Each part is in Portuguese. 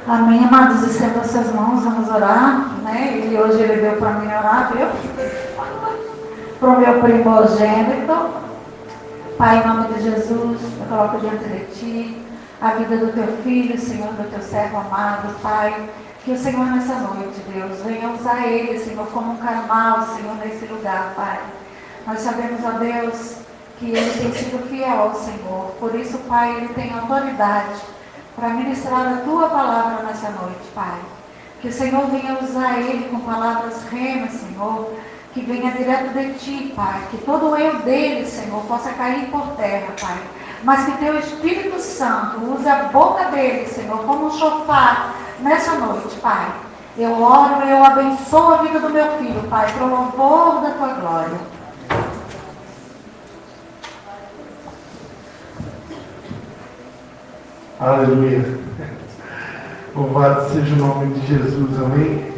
Amém, amados, estenda suas mãos, vamos orar, né? Hoje ele deu para mim orar, viu? Para o meu primogênito. Pai, em nome de Jesus, eu coloco diante de Ti a vida do Teu filho, Senhor, do Teu servo amado, Pai. Que o Senhor nessa noite, Deus, venha usar ele, Senhor, como um canal, Senhor, nesse lugar, Pai. Nós sabemos, ó Deus, que ele tem sido fiel ao Senhor. Por isso, Pai, ele tem autoridade para ministrar a Tua palavra nessa noite, Pai. Que o Senhor venha usar ele com palavras remas, Senhor, que venha direto de Ti, Pai. Que todo o eu dele, Senhor, possa cair por terra, Pai. Mas que Teu Espírito Santo use a boca dele, Senhor, como um chofar nessa noite, Pai. Eu oro e eu abençoo a vida do meu filho, Pai, para o louvor da Tua glória. Aleluia. Louvado seja o nome de Jesus, amém?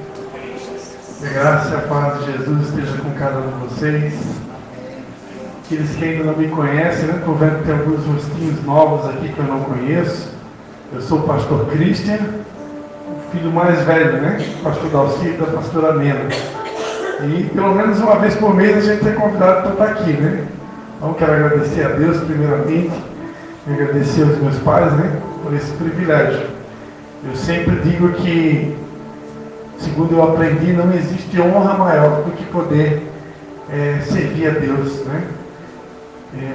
Que a graça e a paz de Jesus esteja com cada um de vocês. Aqueles que ainda não me conhecem, né? Estou vendo que tem alguns rostinhos novos aqui que eu não conheço. Eu sou o pastor Christian, o filho mais velho, né? Pastor Dalci e da pastora Mena. E pelo menos uma vez por mês a gente é convidado para estar aqui, né? Então quero agradecer a Deus primeiramente, e agradecer aos meus pais, né? Por esse privilégio. Eu sempre digo que, segundo eu aprendi, não existe honra maior do que poder servir a Deus, né?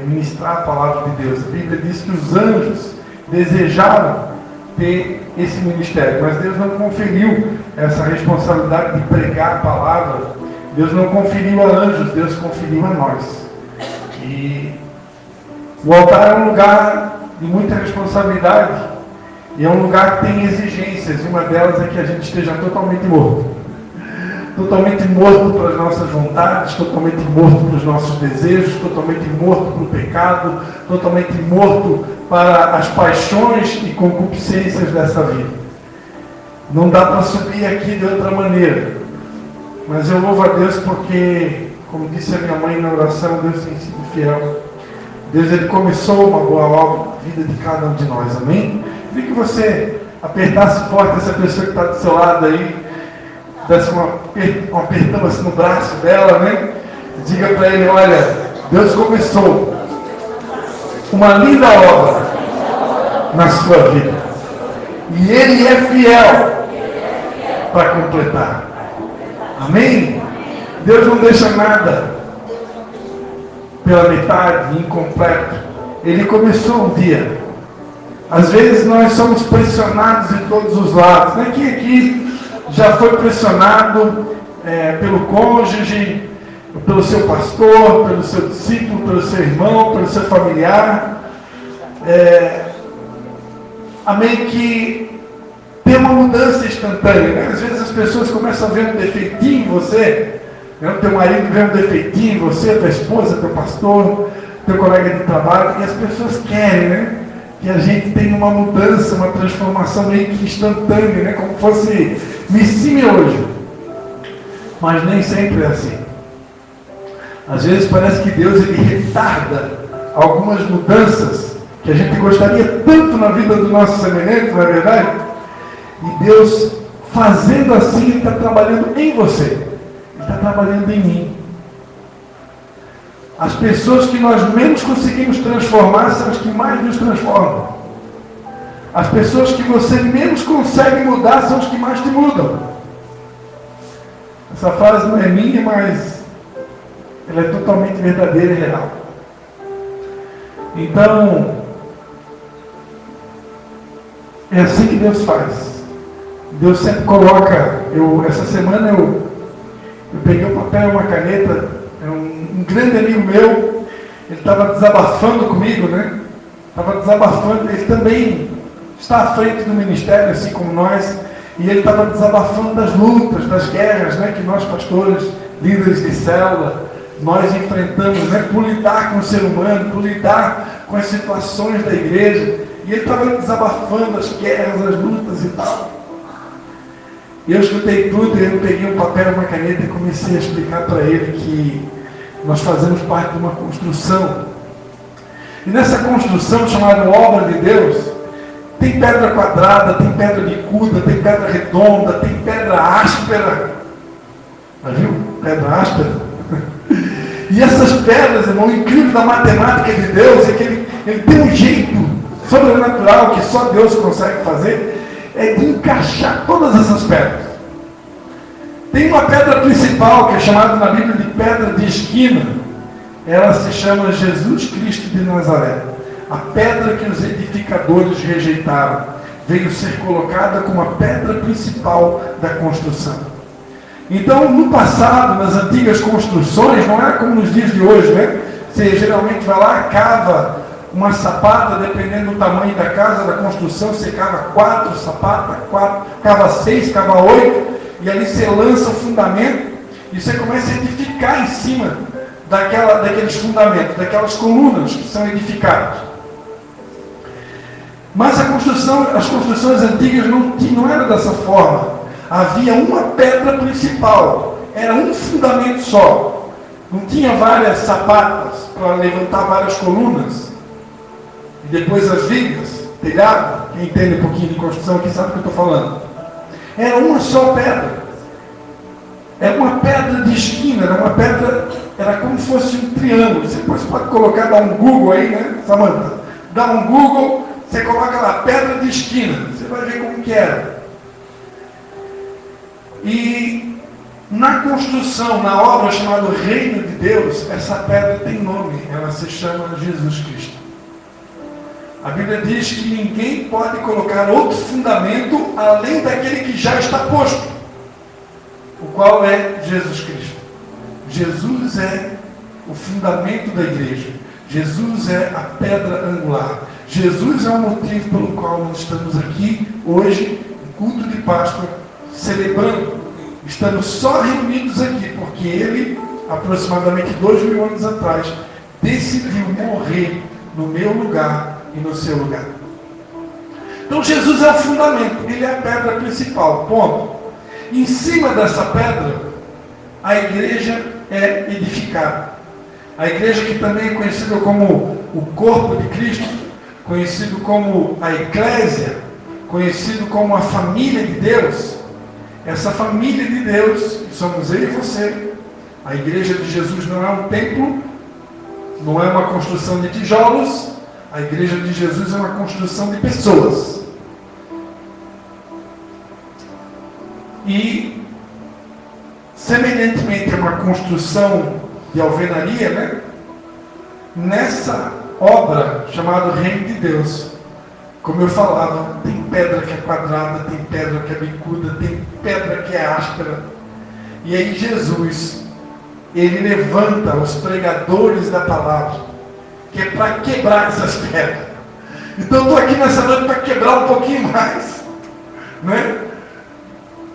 Ministrar a palavra de Deus. A Bíblia diz que os anjos desejaram ter esse ministério, mas Deus não conferiu essa responsabilidade de pregar a palavra. Deus não conferiu a anjos, Deus conferiu a nós. E o altar é um lugar de muita responsabilidade e é um lugar que tem exigências, e uma delas é que a gente esteja totalmente morto. Totalmente morto para as nossas vontades, totalmente morto para os nossos desejos, totalmente morto para o pecado, totalmente morto para as paixões e concupiscências dessa vida. Não dá para subir aqui de outra maneira. Mas eu louvo a Deus porque, como disse a minha mãe na oração, Deus tem sido fiel. Deus, Ele começou uma boa obra na vida de cada um de nós, amém? Queria que você apertasse forte essa pessoa que está do seu lado aí, desse um apertão assim no braço dela, né? Diga para ele, olha, Deus começou uma linda obra na sua vida. E Ele é fiel para completar. Amém? Deus não deixa nada pela metade, incompleto. Ele começou um dia. Às vezes nós somos pressionados de todos os lados, né? Quem aqui já foi pressionado pelo cônjuge, pelo seu pastor, pelo seu discípulo, pelo seu irmão, pelo seu familiar? Amém? Que tem uma mudança instantânea, né? Às vezes as pessoas começam a ver um defeitinho em você, né? O teu marido vê um defeitinho em você, tua esposa, teu pastor, teu colega de trabalho, e as pessoas querem, né? Que a gente tenha uma mudança, uma transformação meio que instantânea, né? Como fosse me hoje. Mas nem sempre é assim. Às vezes parece que Deus ele retarda algumas mudanças que a gente gostaria tanto na vida do nosso semelhante, não é verdade? E Deus, fazendo assim, Ele está trabalhando em você. Ele está trabalhando em mim. As pessoas que nós menos conseguimos transformar são as que mais nos transformam. As pessoas que você menos consegue mudar são as que mais te mudam. Essa frase não é minha, mas ela é totalmente verdadeira e real. Então, é assim que Deus faz. Deus sempre coloca. Essa semana eu peguei um papel e uma caneta. Um grande amigo meu, ele estava desabafando comigo, né? Estava desabafando, ele também está à frente do ministério, assim como nós, e ele estava desabafando das lutas, das guerras, né? Que nós pastores, líderes de célula, nós enfrentamos, né? Por lidar com o ser humano, por lidar com as situações da igreja, e ele estava desabafando as guerras, as lutas e tal. E eu escutei tudo, e eu peguei um papel e uma caneta e comecei a explicar para ele que nós fazemos parte de uma construção. E nessa construção chamada obra de Deus, Tem pedra quadrada, tem pedra bicuda, tem pedra redonda, tem pedra áspera. Já viu? Pedra áspera. E essas pedras, irmão, o incrível da matemática de Deus é que ele tem um jeito sobrenatural que só Deus consegue fazer, é de encaixar todas essas pedras. Tem uma pedra principal que é chamada na Bíblia de pedra de esquina. Ela se chama Jesus Cristo de Nazaré. A pedra que os edificadores rejeitaram veio ser colocada como a pedra principal da construção. Então, no passado, nas antigas construções, não era como nos dias de hoje, né? Você geralmente vai lá, cava uma sapata, dependendo do tamanho da casa, da construção, você cava 4 sapatas, cava 6, cava 8, e ali você lança o fundamento, e você começa a edificar em cima daqueles fundamentos, daquelas colunas que são edificadas. Mas as construções antigas não eram dessa forma. Havia uma pedra principal, era um fundamento só. Não tinha várias sapatas para levantar várias colunas. E depois as vigas, telhado, quem entende um pouquinho de construção aqui sabe o que eu estou falando. Era uma só pedra. Era uma pedra de esquina, era como se fosse um triângulo. Você pode colocar, dar um Google aí, né, Samanta? Dá um Google, você coloca lá, pedra de esquina. Você vai ver como que era. E na construção, na obra chamada Reino de Deus, essa pedra tem nome, ela se chama Jesus Cristo. A Bíblia diz que ninguém pode colocar outro fundamento além daquele que já está posto, o qual é Jesus Cristo. Jesus é o fundamento da igreja. Jesus é a pedra angular. Jesus é o motivo pelo qual nós estamos aqui hoje, no culto de Páscoa, celebrando. Estamos só reunidos aqui porque ele, aproximadamente 2000 anos atrás, decidiu morrer no meu lugar e no seu lugar. Então Jesus é o fundamento, ele é a pedra principal, ponto. Em cima dessa pedra, a igreja é edificada. A igreja, que também é conhecida como o corpo de Cristo, conhecido como a eclésia, conhecido como a família de Deus. Essa família de Deus, que somos eu e você. A igreja de Jesus não é um templo, não é uma construção de tijolos. A igreja de Jesus é uma construção de pessoas. E, semelhantemente a uma construção de alvenaria, né? Nessa obra chamada Reino de Deus, como eu falava, tem pedra que é quadrada, tem pedra que é bicuda, tem pedra que é áspera. E aí Jesus, ele levanta os pregadores da palavra, que é para quebrar essas pedras. Então eu estou aqui nessa noite para quebrar um pouquinho mais, né?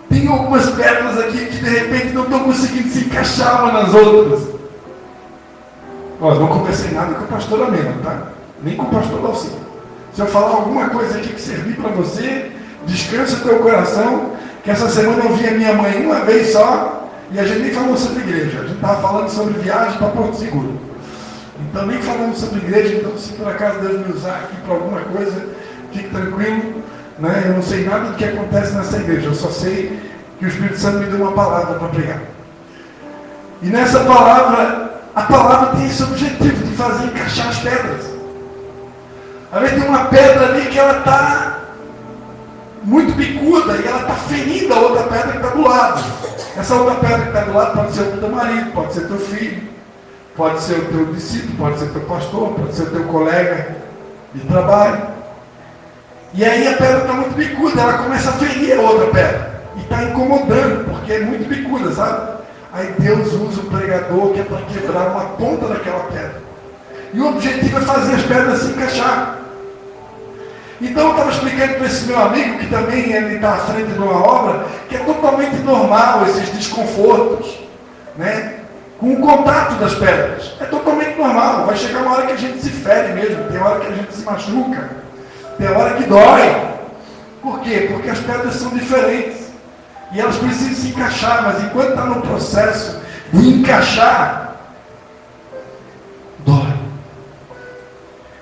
Tem algumas pedras aqui que de repente não estão conseguindo se encaixar umas nas outras. Ó, não conversei nada com a pastora Mena, tá? Nem com o pastor Dalcino. Se eu falar alguma coisa aqui que servir para você, descansa o teu coração, que essa semana eu vi a minha mãe uma vez só, e a gente nem falou sobre igreja, a gente estava falando sobre viagem para Porto Seguro. Então nem falamos sobre igreja, então se por acaso Deus me usar aqui para alguma coisa, fique tranquilo, né? Eu não sei nada do que acontece nessa igreja, eu só sei que o Espírito Santo me deu uma palavra para pregar. E nessa palavra, a palavra tem esse objetivo de fazer encaixar as pedras. Às vezes tem uma pedra ali que ela está muito bicuda e ela está ferindo a outra pedra que está do lado. Essa outra pedra que está do lado pode ser o teu marido, pode ser teu filho, pode ser o teu discípulo, pode ser o teu pastor, pode ser o teu colega de trabalho. E aí a pedra está muito bicuda, ela começa a ferir a outra pedra. E está incomodando, porque é muito bicuda, sabe? Aí Deus usa o pregador que é para quebrar uma ponta daquela pedra. E o objetivo é fazer as pedras se encaixar. Então eu estava explicando para esse meu amigo, que também ele está à frente de uma obra, que é totalmente normal esses desconfortos, né? Com o contato das pedras. É totalmente normal. Vai chegar uma hora que a gente se fere mesmo, tem hora que a gente se machuca, tem hora que dói. Por quê? Porque as pedras são diferentes. E elas precisam se encaixar, mas enquanto está no processo de encaixar, dói.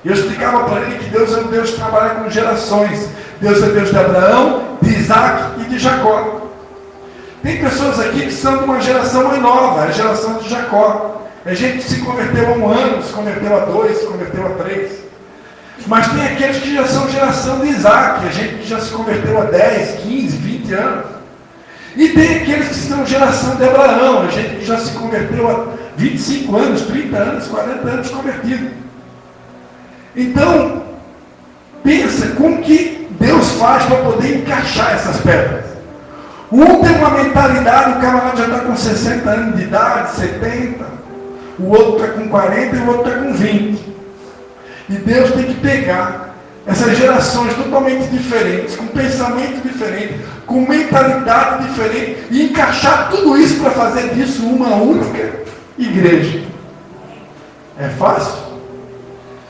E eu explicava para ele que Deus é um Deus que trabalha com gerações. Deus é Deus de Abraão, de Isaac e de Jacó. Tem pessoas aqui que são de uma geração mais nova, a geração de Jacó. A gente se converteu há 1 ano, se converteu há 2, se converteu há 3. Mas tem aqueles que já são geração de Isaac, a gente que já se converteu há 10, 15, 20 anos. E tem aqueles que são geração de Abraão, a gente que já se converteu há 25 anos, 30 anos, 40 anos convertido. Então, pensa como que Deus faz para poder encaixar essas pedras. Um tem uma mentalidade, o camarada já está com 60 anos de idade, 70, o outro está com 40 e o outro está com 20. E Deus tem que pegar essas gerações totalmente diferentes, com pensamento diferente, com mentalidade diferente, e encaixar tudo isso para fazer disso uma única igreja. É fácil?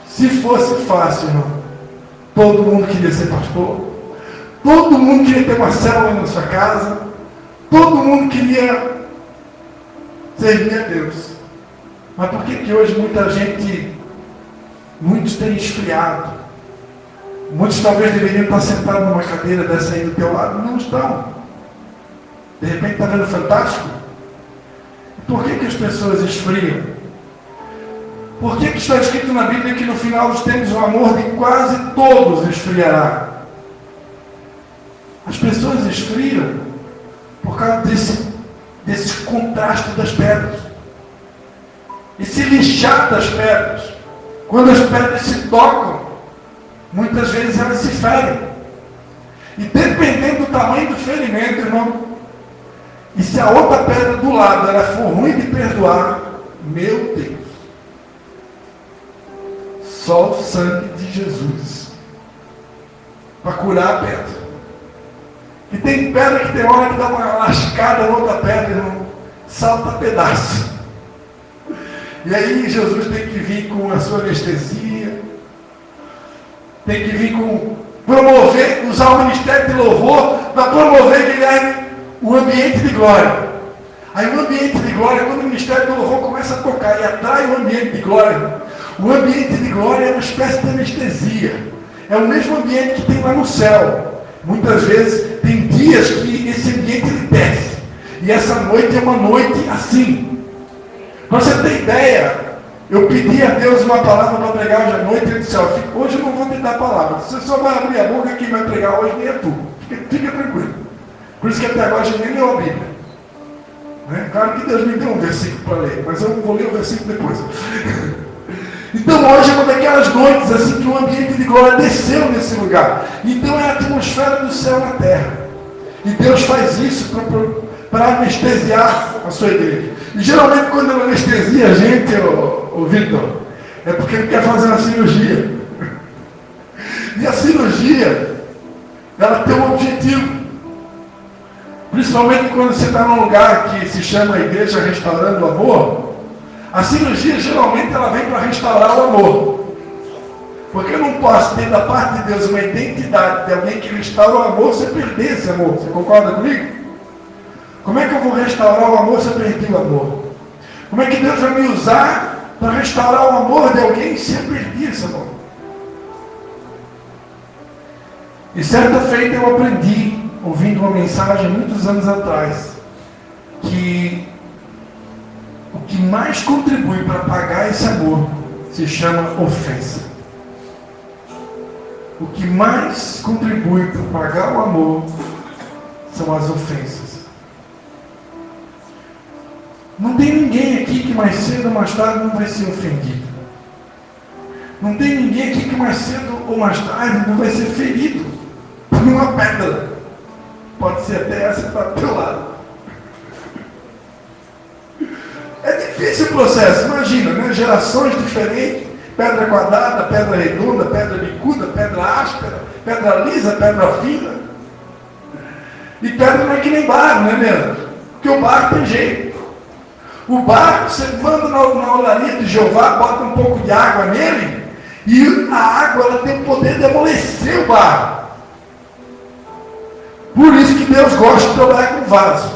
Se fosse fácil, irmão, todo mundo queria ser pastor, todo mundo queria ter uma célula na sua casa, todo mundo queria servir a Deus. Mas por que hoje muitos têm esfriado? Muitos talvez deveriam estar sentados numa cadeira dessa aí do teu lado, não estão. De repente está vendo Fantástico? Por que as pessoas esfriam? Por que está escrito na Bíblia que no final dos tempos o amor de quase todos esfriará? As pessoas esfriam por causa desse contraste das pedras. Esse lixar das pedras. Quando as pedras se tocam, muitas vezes elas se ferem. E dependendo do tamanho do ferimento, irmão, e se a outra pedra do lado ela for ruim de perdoar, meu Deus, só o sangue de Jesus para curar a pedra. E tem pedra que tem hora que dá uma lascada na outra pedra, irmão, salta pedaço. E aí Jesus tem que vir com a sua anestesia, tem que vir promover, usar o ministério de louvor para promover, Guilherme, o ambiente de glória. Aí o ambiente de glória, quando o ministério do louvor começa a tocar e atrai o ambiente de glória, o ambiente de glória é uma espécie de anestesia. É o mesmo ambiente que tem lá no céu. Muitas vezes tem dias que esse ambiente ele desce. E essa noite é uma noite assim. Para você ter ideia, eu pedi a Deus uma palavra para pregar hoje à noite, ele disse, hoje eu não vou te dar palavra, você só vai abrir a boca, quem vai pregar hoje nem é tu. Fica tranquilo. Por isso que até agora a gente nem leu a Bíblia. Né? Claro que Deus me deu um versículo para ler, mas eu vou ler o versículo depois. Então hoje é uma daquelas noites assim que o ambiente de glória desceu nesse lugar. Então é a atmosfera do céu na terra. E Deus faz isso para anestesiar a sua igreja. E geralmente quando ele anestesia a gente, o Vitor, é porque ele quer fazer uma cirurgia. E a cirurgia, ela tem um objetivo. Principalmente quando você está num lugar que se chama Igreja Restaurando o Amor, a cirurgia geralmente ela vem para restaurar o amor. Porque eu não posso ter da parte de Deus uma identidade de alguém que restaura o amor se eu perder esse amor. Você concorda comigo? Como é que eu vou restaurar o amor se eu perdi o amor? Como é que Deus vai me usar para restaurar o amor de alguém se eu perdi esse amor? E certa feita eu aprendi, ouvindo uma mensagem muitos anos atrás, que o que mais contribui para pagar esse amor se chama ofensa. O que mais contribui para pagar o amor são as ofensas. Não tem ninguém aqui que mais cedo ou mais tarde não vai ser ofendido. Não tem ninguém aqui que mais cedo ou mais tarde não vai ser ferido por uma pedra. Pode ser até essa que está do teu lado. É difícil o processo, imagina, né? Gerações diferentes, pedra quadrada, pedra redonda, pedra bicuda, pedra áspera, pedra lisa, pedra fina. E pedra não é que nem barro, né, Leandro? Porque o barro tem jeito. O barro, você manda na olaria de Jeová, bota um pouco de água nele, e a água ela tem o poder de amolecer o barro. Por isso que Deus gosta de trabalhar com vaso.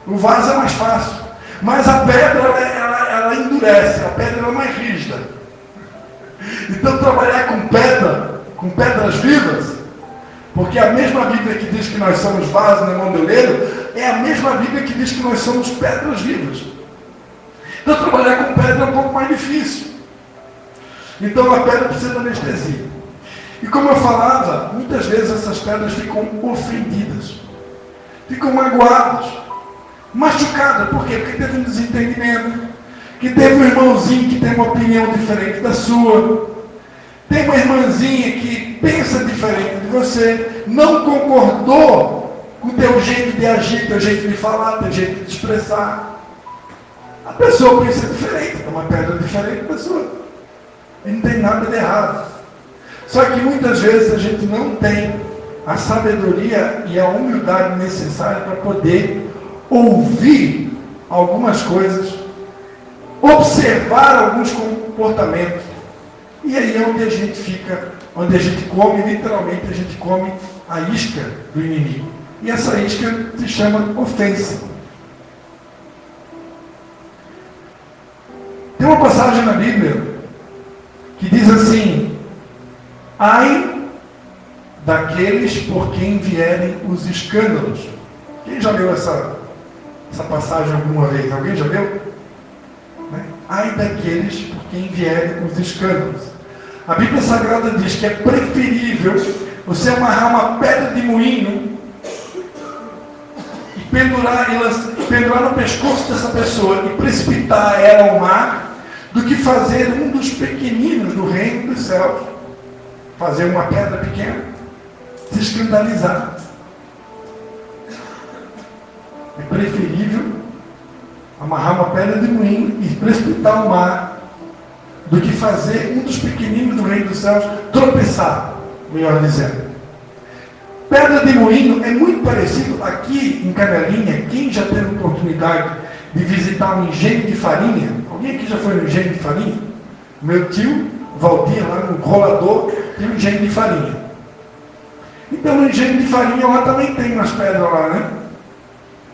O vaso é mais fácil. Mas a pedra, ela endurece, a pedra é mais rígida. Então trabalhar com pedras vivas, Porque a mesma Bíblia que diz que nós somos vasos na mão do oleiro, é a mesma Bíblia que diz que nós somos pedras vivas. Então trabalhar com pedra é um pouco mais difícil. Então a pedra precisa de anestesia. E como eu falava, muitas vezes essas pedras ficam ofendidas, ficam magoadas, machucadas. Por quê? Porque teve um desentendimento, que teve um irmãozinho que tem uma opinião diferente da sua, tem uma irmãzinha que pensa diferente de você, não concordou com o teu jeito de agir, teu jeito de falar, teu jeito de expressar. A pessoa pensa diferente, é uma pedra diferente da sua. E não tem nada de errado. Só que muitas vezes a gente não tem a sabedoria e a humildade necessária para poder ouvir algumas coisas, observar alguns comportamentos. E aí é onde a gente fica, onde a gente come, literalmente a gente come a isca do inimigo. E essa isca se chama ofensa. Tem uma passagem na Bíblia que diz assim: ai daqueles por quem vierem os escândalos. Quem já leu essa passagem alguma vez? Alguém já leu? Né? Ai daqueles por quem vierem os escândalos. A Bíblia Sagrada diz que é preferível você amarrar uma pedra de moinho e pendurar no pescoço dessa pessoa e precipitar ela ao mar, do que fazer um dos pequeninos do reino dos céus, fazer uma pedra pequena, se escandalizar. É preferível amarrar uma pedra de moinho e precipitar ao mar, do que fazer um dos pequeninos do reino dos céus tropeçar, melhor dizendo. Pedra de moinho é muito parecido aqui em Canelinha. Quem já teve oportunidade de visitar um engenho de farinha? Alguém aqui já foi no engenho de farinha? Meu tio Valdir, lá no Rolador, tem um engenho de farinha. Então no engenho de farinha lá também tem umas pedras lá, né?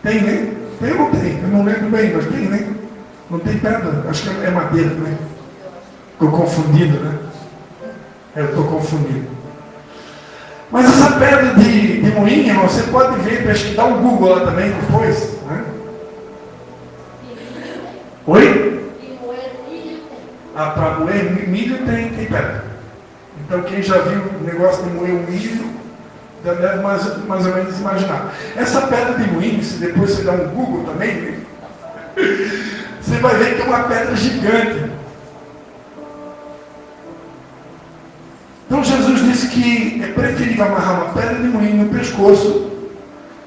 Tem, né? Tem ou não tem? Eu não lembro bem, mas tem, né? Não tem pedra? Acho que é madeira, né? Estou confundido, né? Eu estou confundido. Mas essa pedra de moinho, você pode ver, pesquisar um Google lá também depois, né? Oi? Ah, para moer milho tem pedra. Então quem já viu o negócio de moer o milho, já deve mais ou menos imaginar. Essa pedra de moinho, se depois você dá um Google também, né? Você vai ver que é uma pedra gigante. Então Jesus disse que é preferível amarrar uma pedra de moinho no pescoço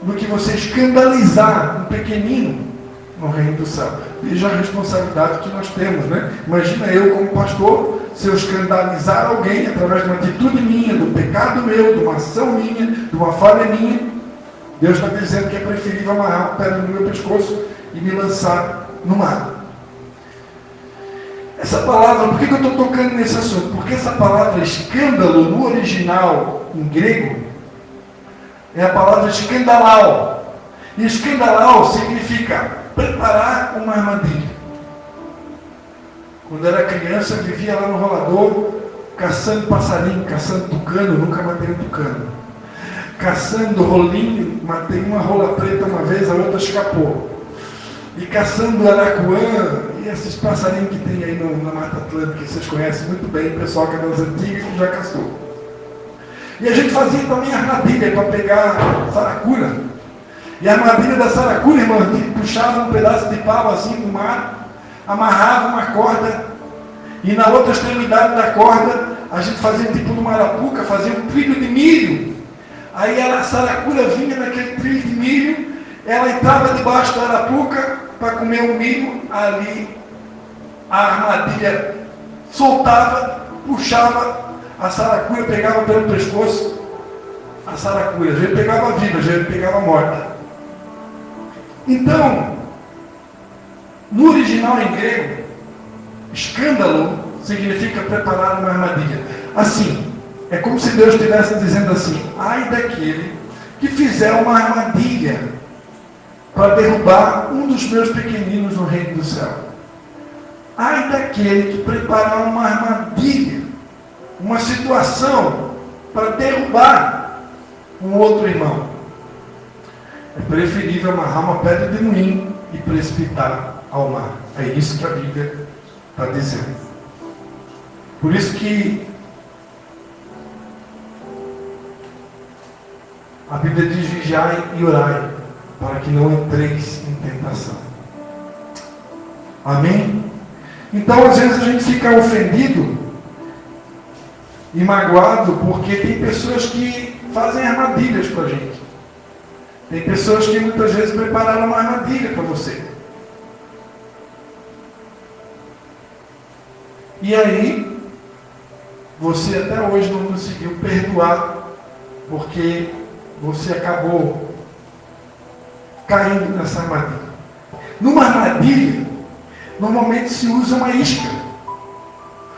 do que você escandalizar um pequenino no reino do céu. Veja a responsabilidade que nós temos, né? Imagina eu como pastor, se eu escandalizar alguém através de uma atitude minha, do pecado meu, de uma ação minha, de uma falha minha, Deus está dizendo que é preferível amarrar uma pedra no meu pescoço e me lançar no mar. Essa palavra, por que eu estou tocando nesse assunto? Porque essa palavra escândalo, no original, em grego, é a palavra escandalau. E escandalau significa preparar uma armadilha. Quando eu era criança, eu vivia lá no Rolador, caçando passarinho, caçando tucano, nunca matei um tucano. Caçando rolinho, matei uma rola preta uma vez, a outra escapou. E caçando aracuã, e esses passarinhos que tem aí na Mata Atlântica, que vocês conhecem muito bem, o pessoal que é das antigas que já caçou. E a gente fazia também armadilha para pegar saracura. E a armadilha da saracura, irmão, a gente puxava um pedaço de pau assim no mar, amarrava uma corda, e na outra extremidade da corda, a gente fazia tipo uma arapuca, fazia um trilho de milho. Aí a saracura vinha naquele trilho de milho, ela entrava debaixo da arapuca para comer o milho, ali a armadilha soltava, puxava, a saracura pegava pelo pescoço, a saracura, às vezes pegava viva, às vezes pegava morta. Então, no original em grego, escândalo significa preparar uma armadilha. Assim, é como se Deus estivesse dizendo assim: ai daquele que fizer uma armadilha para derrubar um dos meus pequeninos no reino do céu. Ai daquele que preparar uma armadilha, uma situação para derrubar um outro irmão, é preferível amarrar uma pedra de moinho e precipitar ao mar. É isso que a Bíblia está dizendo. Por isso que a Bíblia diz: vigiai e orai, para que não entreis em tentação. Amém? Então, às vezes a gente fica ofendido e magoado porque tem pessoas que fazem armadilhas para a gente. Tem pessoas que muitas vezes prepararam uma armadilha para você. E aí, você até hoje não conseguiu perdoar, porque você acabou caindo nessa armadilha. Numa armadilha, normalmente se usa uma isca.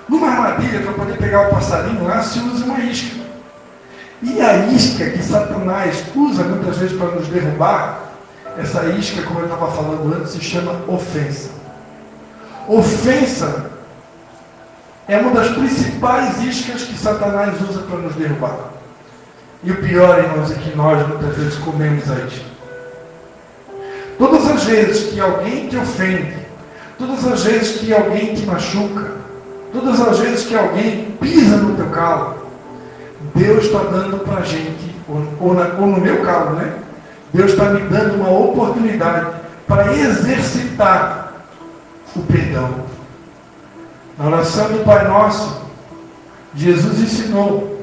Numa armadilha, para poder pegar o passarinho lá, se usa uma isca. E a isca que Satanás usa muitas vezes para nos derrubar, essa isca, como eu estava falando antes, se chama ofensa. Ofensa é uma das principais iscas que Satanás usa para nos derrubar. E o pior, irmãos, é que nós muitas vezes comemos a isca. Todas as vezes que alguém te ofende, todas as vezes que alguém te machuca, todas as vezes que alguém pisa no teu calo, Deus está dando para a gente, ou no meu calo, né? Deus está me dando uma oportunidade para exercitar o perdão. Na oração do Pai Nosso, Jesus ensinou: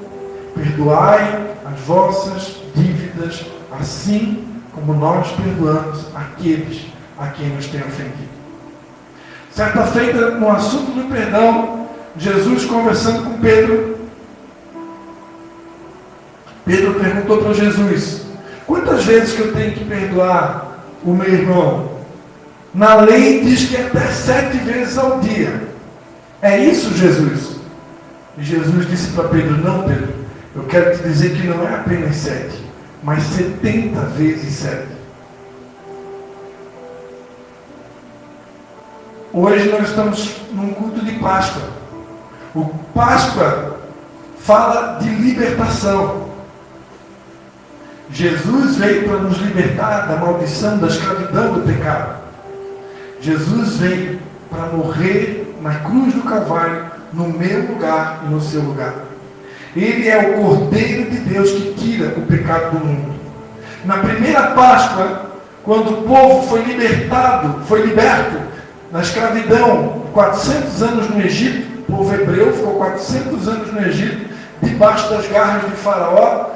perdoai as vossas dívidas, assim como nós perdoamos aqueles a quem nos têm ofendido. Certa feita, no assunto do perdão, Jesus conversando com Pedro, Pedro perguntou para Jesus: quantas vezes que eu tenho que perdoar o meu irmão? Na lei diz que é até 7 vezes ao dia. É isso, Jesus? E Jesus disse para Pedro: não, Pedro, eu quero te dizer que não é apenas 7, mas 70 vezes 7. Hoje nós estamos num culto de Páscoa. O Páscoa fala de libertação. Jesus veio para nos libertar da maldição, da escravidão do pecado. Jesus veio para morrer na cruz do Calvário, no meu lugar e no seu lugar. Ele é o Cordeiro de Deus que tira o pecado do mundo. Na primeira Páscoa, quando o povo foi liberto na escravidão, 400 anos no Egito, o povo hebreu ficou 400 anos no Egito, debaixo das garras de Faraó,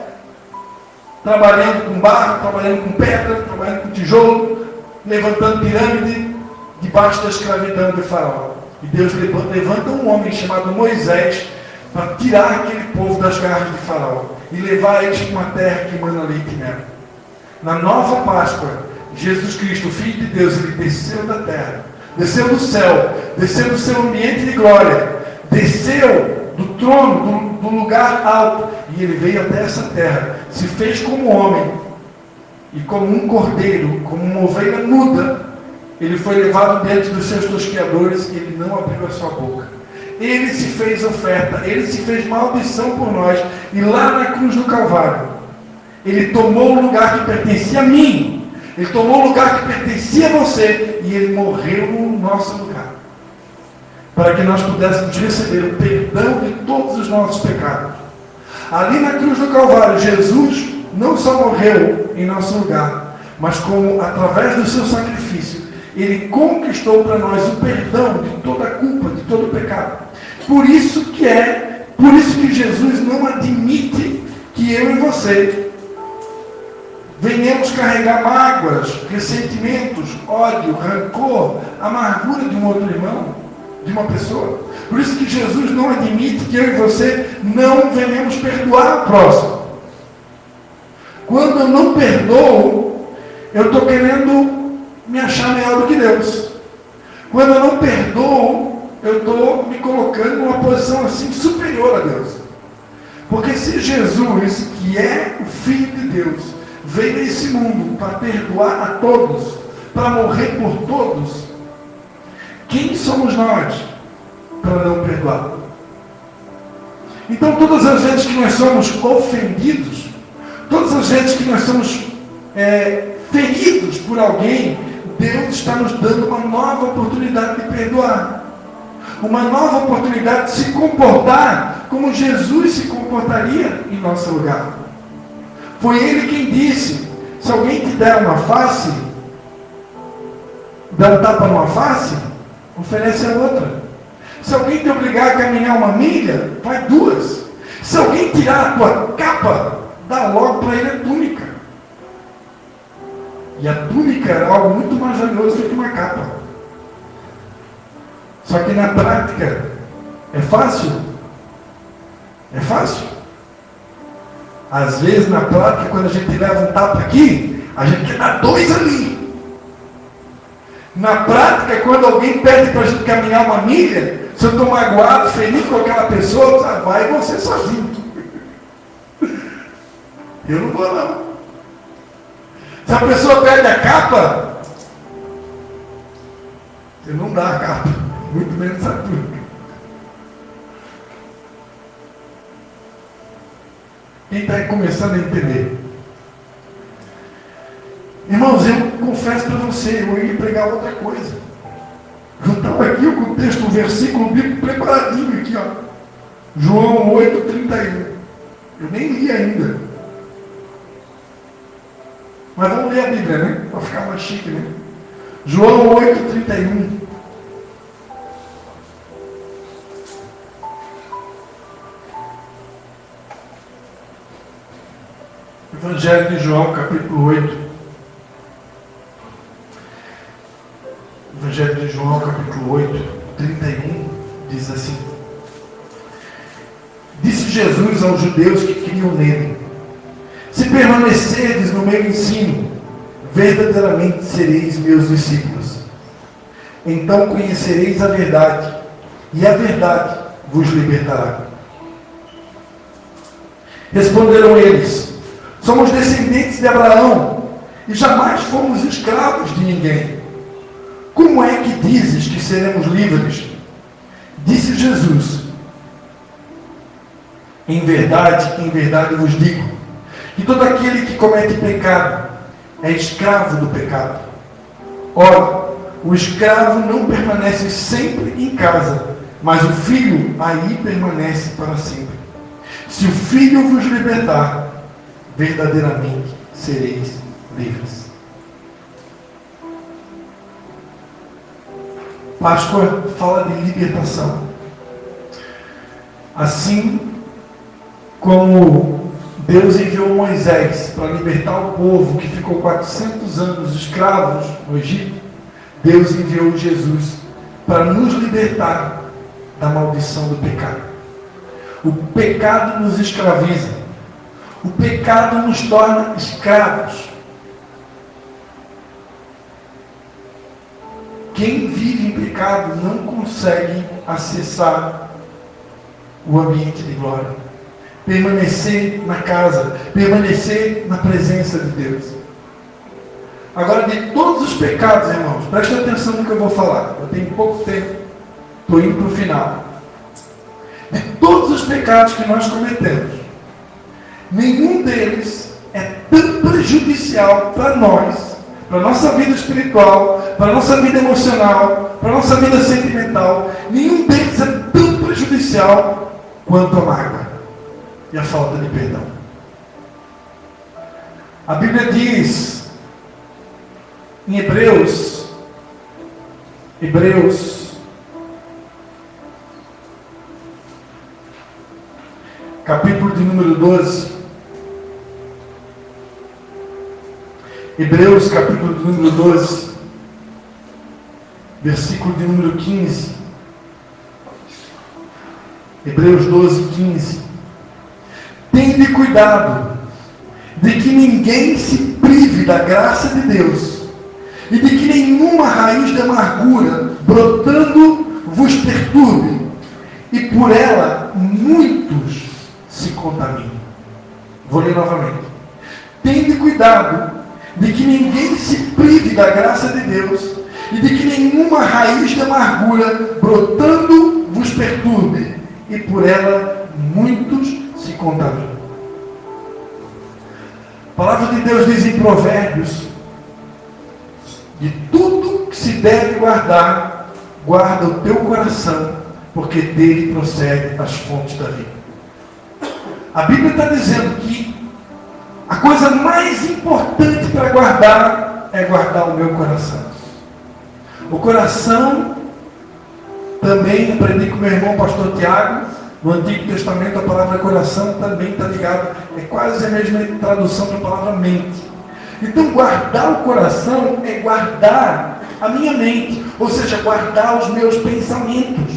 trabalhando com barro, trabalhando com pedra, trabalhando com tijolo, levantando pirâmide, debaixo da escravidão de Faraó. E Deus levanta um homem chamado Moisés para tirar aquele povo das garras de Faraó e levar eles para uma terra que emana leite e mel. Na nova Páscoa, Jesus Cristo, o Filho de Deus, ele desceu da terra, desceu do céu, desceu do seu ambiente de glória, desceu do trono, do lugar alto, e ele veio até essa terra, se fez como homem, e como um cordeiro, como uma ovelha muda, ele foi levado diante dos seus tosqueadores, e ele não abriu a sua boca. Ele se fez oferta, ele se fez maldição por nós, e lá na cruz do Calvário, ele tomou o lugar que pertencia a mim, ele tomou o lugar que pertencia a você, e ele morreu no nosso lugar, para que nós pudéssemos receber o perdão de todos os nossos pecados. Ali na cruz do Calvário, Jesus não só morreu em nosso lugar, mas como através do seu sacrifício, ele conquistou para nós o perdão de toda a culpa, de todo o pecado. Por isso que Jesus não admite que eu e você venhamos carregar mágoas, ressentimentos, ódio, rancor, amargura de um outro irmão, de uma pessoa. Por isso que Jesus não admite que eu e você não venhamos perdoar o próximo. Quando eu não perdoo, eu estou querendo me achar melhor do que Deus. Quando eu não perdoo, eu estou me colocando numa posição assim superior a Deus. Porque se Jesus, que é o Filho de Deus, veio a esse mundo para perdoar a todos, para morrer por todos, quem somos nós para não perdoar? Então, todas as vezes que nós somos ofendidos, Todas as vezes que nós somos feridos por alguém, Deus está nos dando uma nova oportunidade de perdoar. Uma nova oportunidade de se comportar como Jesus se comportaria em nosso lugar. Foi Ele quem disse: se alguém te der uma face, dá um tapa numa face, oferece a outra. Se alguém te obrigar a caminhar uma milha, vai duas. Se alguém tirar a tua capa, dá logo para ele a túnica. E a túnica era algo muito mais valioso do que uma capa. Só que na prática, é fácil? É fácil? Às vezes na prática, quando a gente leva um tapa aqui, a gente quer dar dois ali. Na prática, quando alguém pede para a gente caminhar uma milha, se eu estou magoado, feliz com aquela pessoa, vai você sozinho. Eu não vou não. Se a pessoa pede a capa, você não dá a capa, muito menos a túnica. Quem está começando a entender? Irmãos, eu confesso para você, eu ia pregar outra coisa. Eu estava aqui com o texto, o versículo bíblico preparadinho aqui, ó. João 8,31. Eu nem li ainda. Mas vamos ler a Bíblia, né? Para ficar mais chique, né? João 8,31. Evangelho de João, capítulo 8. Evangelho de João, capítulo 8, 31, diz assim: disse Jesus aos judeus que criam nele: se permanecerdes no meu ensino, verdadeiramente sereis meus discípulos. Então conhecereis a verdade, e a verdade vos libertará. Responderam eles: somos descendentes de Abraão, e jamais fomos escravos de ninguém. Como é que dizes que seremos livres? Disse Jesus: em verdade vos digo, que todo aquele que comete pecado é escravo do pecado. Ora, o escravo não permanece sempre em casa, mas o filho aí permanece para sempre. Se o filho vos libertar, verdadeiramente sereis livres. Páscoa fala de libertação. Assim como Deus enviou Moisés para libertar o povo que ficou 400 anos escravos no Egito, Deus enviou Jesus para nos libertar da maldição do pecado. O pecado nos escraviza. O pecado nos torna escravos. Quem vive em pecado não consegue acessar o ambiente de glória. Permanecer na casa, permanecer na presença de Deus. Agora, de todos os pecados, irmãos, preste atenção no que eu vou falar. Eu tenho pouco tempo, estou indo para o final. De todos os pecados que nós cometemos, nenhum deles é tão prejudicial para nós, para a nossa vida espiritual, para a nossa vida emocional, para a nossa vida sentimental. Nenhum deles é tão prejudicial quanto a mágoa e a falta de perdão. A Bíblia diz em Hebreus, capítulo de número 12, Hebreus capítulo de número 12, versículo de número 15, Hebreus 12, 15. Tende cuidado de que ninguém se prive da graça de Deus, e de que nenhuma raiz de amargura brotando vos perturbe, e por ela muitos se contaminem. Vou ler novamente. Tende cuidado de que ninguém se prive da graça de Deus, e de que nenhuma raiz de amargura brotando vos perturbe, e por ela muitos se contaminam. A palavra de Deus diz em Provérbios: de tudo que se deve guardar, guarda o teu coração, porque dele procede as fontes da vida. A Bíblia está dizendo que a coisa mais importante para guardar é guardar o meu coração. O coração, também aprendi com meu irmão pastor Tiago, no Antigo Testamento a palavra coração também está ligada, é quase a mesma tradução da palavra mente. Então guardar o coração é guardar a minha mente, ou seja, guardar os meus pensamentos.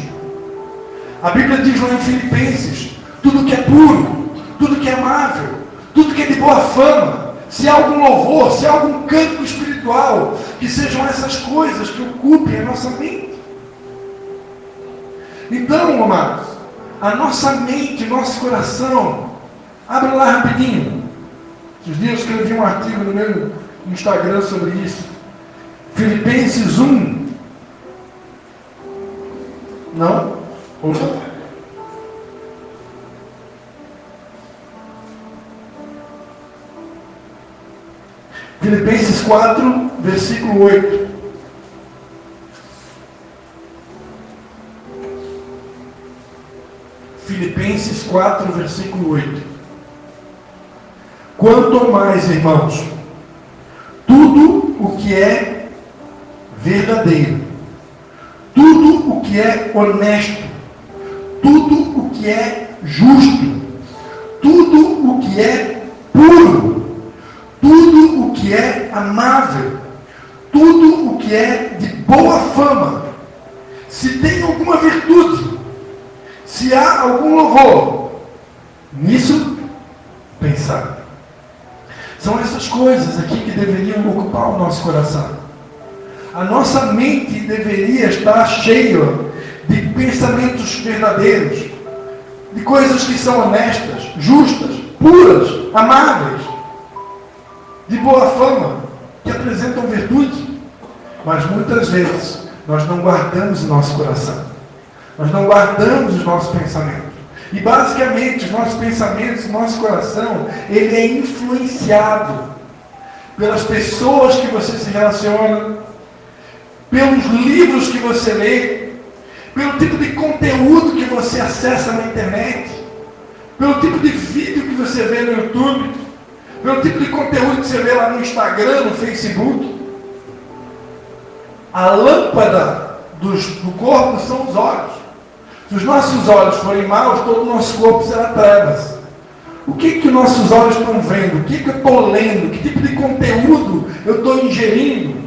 A Bíblia diz lá em Filipenses: tudo que é puro, tudo que é amável, tudo que é de boa fama, se há algum louvor, se há algum canto espiritual, que sejam essas coisas que ocupem a nossa mente. Então, amados, a nossa mente, nosso coração, abra lá rapidinho. Esses dias eu escrevi um artigo no meu Instagram sobre isso. Filipenses 1. Não? Ou não? Filipenses 4, versículo 8. Filipenses 4, versículo 8. Quanto mais, irmãos, tudo o que é verdadeiro, tudo o que é honesto, tudo o que é justo, tudo o que é puro, tudo o que é amável, tudo o que é de boa fama, se tem alguma virtude, se há algum louvor, nisso pensar. São essas coisas aqui que deveriam ocupar o nosso coração. A nossa mente deveria estar cheia de pensamentos verdadeiros, de coisas que são honestas, justas, puras, amáveis, de boa fama, que apresentam virtude. Mas muitas vezes nós não guardamos o nosso coração. Nós não guardamos os nossos pensamentos. E basicamente os nossos pensamentos, o nosso coração, ele é influenciado pelas pessoas que você se relaciona, pelos livros que você lê, pelo tipo de conteúdo que você acessa na internet, pelo tipo de vídeo que você vê no YouTube, pelo tipo de conteúdo que você vê lá no Instagram, no Facebook. A lâmpada do corpo são os olhos. Se os nossos olhos forem maus, todo o nosso corpo será trevas. O que os nossos olhos estão vendo? O que eu estou lendo? Que tipo de conteúdo eu estou ingerindo?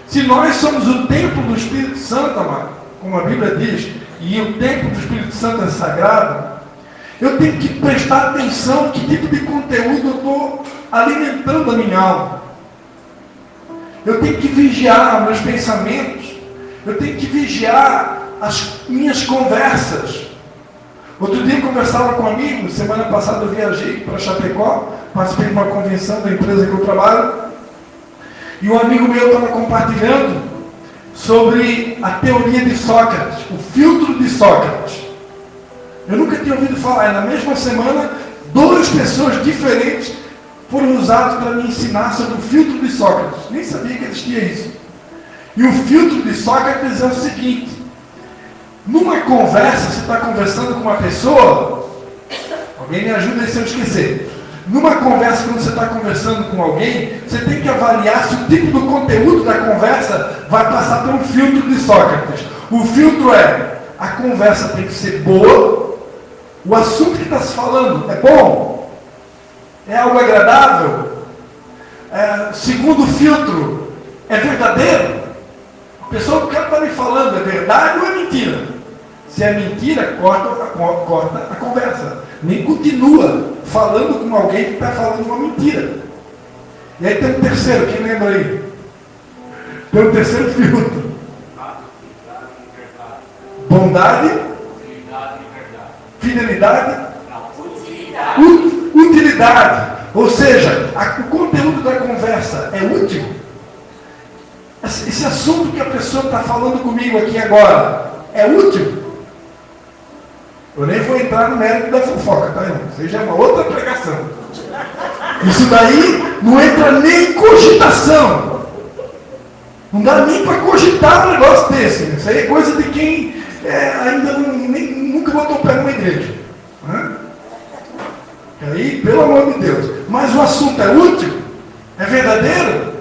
Se nós somos o templo do Espírito Santo, amado, como a Bíblia diz, e o templo do Espírito Santo é sagrado, eu tenho que prestar atenção que tipo de conteúdo eu estou alimentando a minha alma. Eu tenho que vigiar meus pensamentos. Eu tenho que vigiar as minhas conversas. Outro dia eu conversava com um amigo, semana passada eu viajei para Chapecó, participei de uma convenção da empresa que eu trabalho, e um amigo meu estava compartilhando sobre a teoria de Sócrates, o filtro de Sócrates. Eu nunca tinha ouvido falar, e na mesma semana, 2 pessoas diferentes foram usadas para me ensinar sobre o filtro de Sócrates. Nem sabia que existia isso. E o filtro de Sócrates é o seguinte: numa conversa, você está conversando com uma pessoa, alguém me ajuda aí se eu esquecer. Numa conversa, quando você está conversando com alguém, você tem que avaliar se o tipo do conteúdo da conversa vai passar pelo filtro de Sócrates. O filtro é: a conversa tem que ser boa, o assunto que está se falando é bom, é algo agradável, segundo o filtro, é verdadeiro. A pessoa que o cara está me falando é verdade ou é mentira? Se é mentira, corta a conversa. Nem continua falando com alguém que está falando uma mentira. E aí tem um terceiro, quem lembra aí? Tem um terceiro filtro. Bondade, fidelidade, utilidade. Ou seja, o conteúdo da conversa é útil. Esse assunto que a pessoa está falando comigo aqui agora é útil? Eu nem vou entrar no mérito da fofoca, tá, irmão? Isso já é uma outra pregação. Isso daí não entra nem em cogitação. Não dá nem para cogitar um negócio desse. Isso aí é coisa de quem ainda nunca botou o pé numa igreja. Né? Aí, pelo amor de Deus. Mas o assunto é útil? É verdadeiro?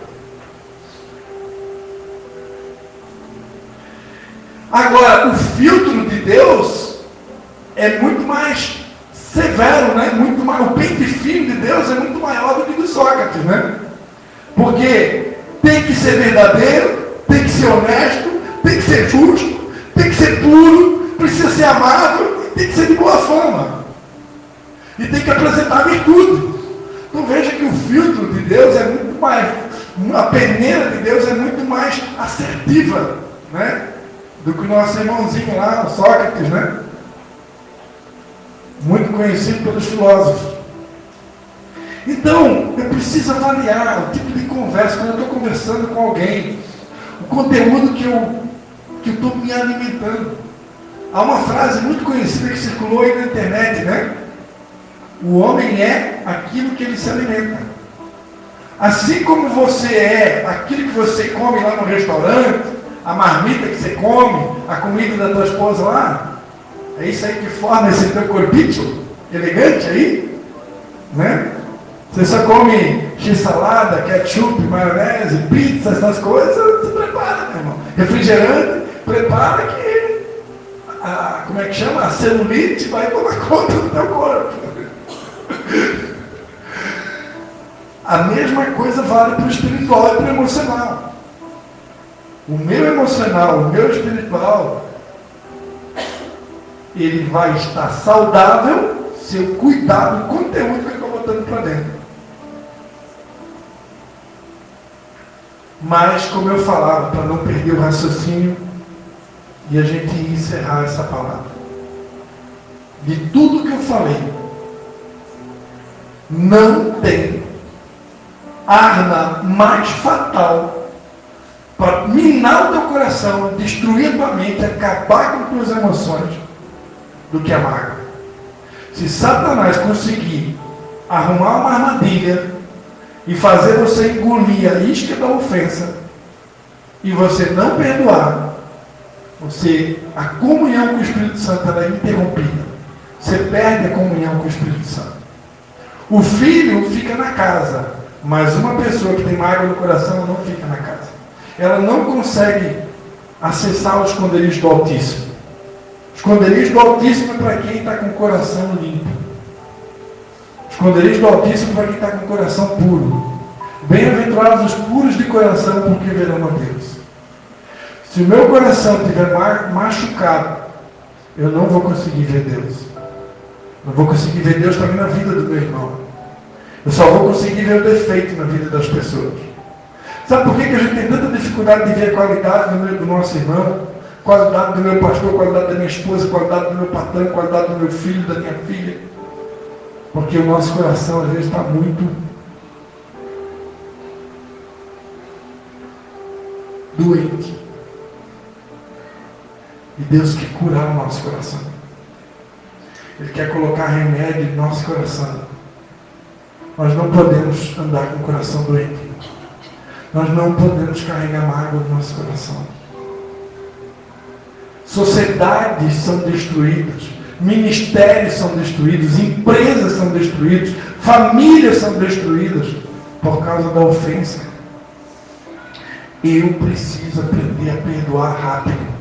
Agora, o filtro de Deus é muito mais severo, né? Muito mais, o pente fino de Deus é muito maior do que o de Sócrates, né? Porque tem que ser verdadeiro, tem que ser honesto, tem que ser justo, tem que ser puro, precisa ser amável e tem que ser de boa fama. E tem que apresentar virtude. Então veja que o filtro de Deus é muito mais, a peneira de Deus é muito mais assertiva, né? Do que o nosso irmãozinho lá, o Sócrates, né? Muito conhecido pelos filósofos. Então, eu preciso avaliar o tipo de conversa, quando eu estou conversando com alguém, o conteúdo que eu estou me alimentando. Há uma frase muito conhecida que circulou aí na internet, né? O homem é aquilo que ele se alimenta. Assim como você é aquilo que você come lá no restaurante, a marmita que você come, a comida da tua esposa lá, é isso aí que forma esse teu corpício elegante aí, né? Você só come x-salada, ketchup, maionese, pizza, essas coisas, você prepara, meu irmão. Refrigerante, prepara que como é que chama? A celulite vai tomar conta do teu corpo. A mesma coisa vale para o espiritual e para o emocional. O meu emocional, o meu espiritual, ele vai estar saudável se eu cuidar do conteúdo que eu estou botando para dentro. Mas, como eu falava, para não perder o raciocínio e a gente encerrar essa palavra, de tudo que eu falei, não tem arma mais fatal para minar o teu coração, destruir a tua mente, acabar com as tuas emoções, do que a mágoa. Se Satanás conseguir arrumar uma armadilha e fazer você engolir a isca da ofensa e você não perdoar, a comunhão com o Espírito Santo ela é interrompida. Você perde a comunhão com o Espírito Santo. O filho fica na casa, mas uma pessoa que tem mágoa no coração não fica na casa. Ela não consegue acessar o esconderijo do Altíssimo. O esconderijo do Altíssimo é para quem está com o coração limpo. O esconderijo do Altíssimo é para quem está com o coração puro. Bem-aventurados os puros de coração, porque verão a Deus. Se o meu coração estiver machucado, eu não vou conseguir ver Deus. Não vou conseguir ver Deus também na vida do meu irmão. Eu só vou conseguir ver o defeito na vida das pessoas. Sabe por que a gente tem tanta dificuldade de ver a qualidade do nosso irmão, qualidade do meu pastor, qualidade da minha esposa, qualidade do meu patrão, qualidade do meu filho, da minha filha? Porque o nosso coração às vezes está muito doente. E Deus quer curar o nosso coração. Ele quer colocar remédio no nosso coração. Nós não podemos andar com o coração doente. Nós não podemos carregar mágoa no nosso coração. Sociedades são destruídas, ministérios são destruídos, empresas são destruídas, famílias são destruídas por causa da ofensa. Eu preciso aprender a perdoar rápido.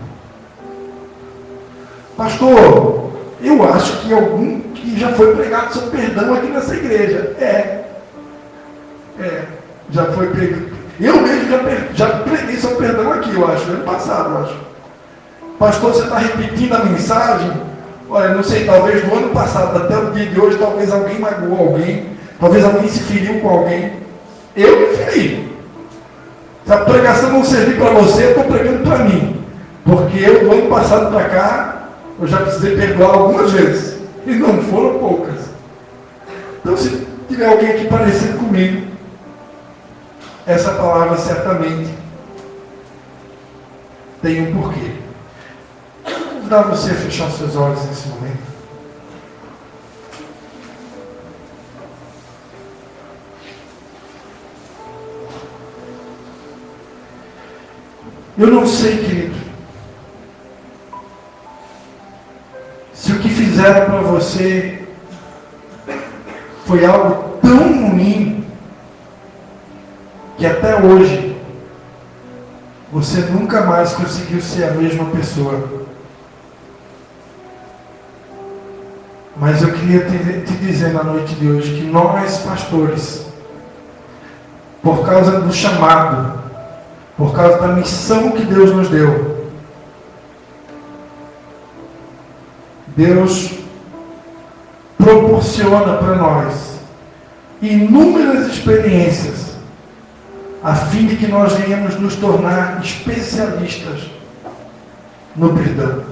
Pastor, eu acho que algum que já foi pregado sobre perdão aqui nessa igreja. Já foi pregado. Eu mesmo já preguei sobre perdão aqui, eu acho, ano passado, eu acho. Pastor, você está repetindo a mensagem? Olha, não sei, talvez do ano passado até o dia de hoje, talvez alguém magoou alguém, talvez alguém se feriu com alguém. Eu me feri. Se a pregação não servir para você, eu estou pregando para mim. Porque eu, do ano passado para cá, eu já precisei perdoar algumas vezes. E não foram poucas. Então, se tiver alguém aqui parecido comigo, essa palavra certamente tem um porquê. Eu vou convidar você a fechar os seus olhos nesse momento. Eu não sei, querido, se o que fizeram para você foi algo tão ruim que até hoje você nunca mais conseguiu ser a mesma pessoa. Mas eu queria te dizer na noite de hoje que nós, pastores, por causa do chamado, por causa da missão que Deus nos deu, Deus proporciona para nós inúmeras experiências a fim de que nós venhamos nos tornar especialistas no perdão.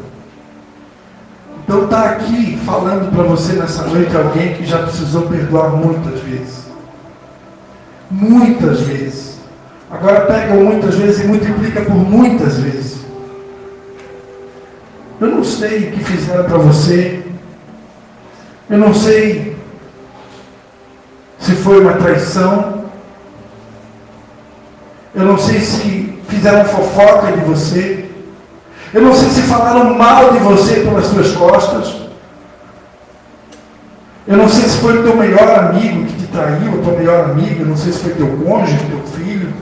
Então está aqui falando para você nessa noite alguém que já precisou perdoar muitas vezes. Muitas vezes. Agora pega o muitas vezes e multiplica por muitas vezes. Eu não sei o que fizeram para você. Eu não sei se foi uma traição. Eu não sei se fizeram fofoca de você. Eu não sei se falaram mal de você pelas suas costas. Eu não sei se foi o teu melhor amigo que te traiu, a tua melhor amiga. Eu não sei se foi teu cônjuge, teu filho.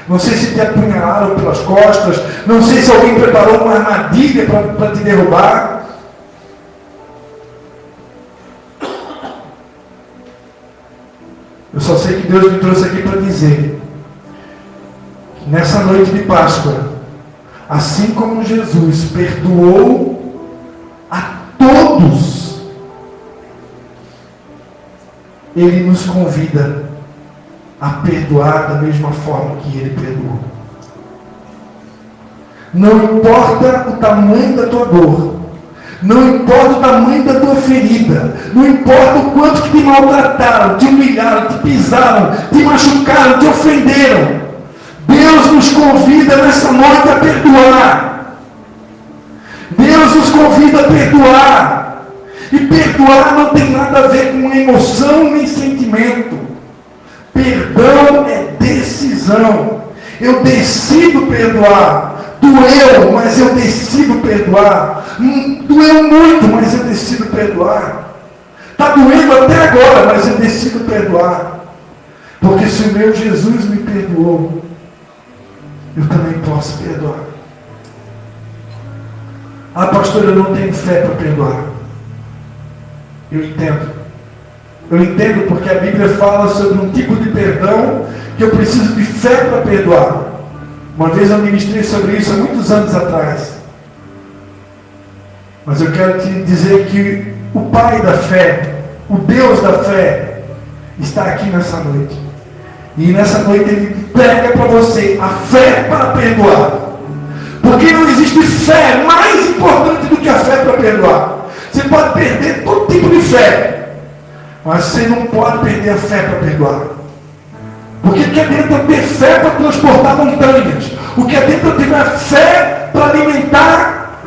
Não sei se te apunhalaram pelas costas. Não sei se alguém preparou uma armadilha para te derrubar. Eu só sei que Deus me trouxe aqui para dizer que nessa noite de Páscoa, assim como Jesus perdoou a todos, Ele nos convida a perdoar da mesma forma que Ele perdoou. Não importa o tamanho da tua dor, não importa o tamanho da tua ferida, não importa o quanto que te maltrataram, te humilharam, te pisaram, te machucaram, te ofenderam, Deus nos convida nessa noite a perdoar. Deus nos convida a perdoar. E perdoar não tem nada a ver com emoção nem sentimento. Perdão é decisão. Eu decido perdoar. Doeu, mas eu decido perdoar. Doeu muito, mas eu decido perdoar. Está doendo até agora, mas eu decido perdoar. Porque se o meu Jesus me perdoou, eu também posso perdoar. Ah, pastor, eu não tenho fé para perdoar. Eu entendo. Eu entendo porque a Bíblia fala sobre um tipo de perdão que eu preciso de fé para perdoar. Uma vez eu ministrei sobre isso há muitos anos atrás. Mas eu quero te dizer que o Pai da fé, o Deus da fé, está aqui nessa noite. E nessa noite Ele prega para você a fé para perdoar. Porque não existe fé mais importante do que a fé para perdoar. Você pode perder todo tipo de fé, mas você não pode perder a fé para perdoar. Porque o que adianta ter fé para transportar montanhas? O que adianta ter fé para alimentar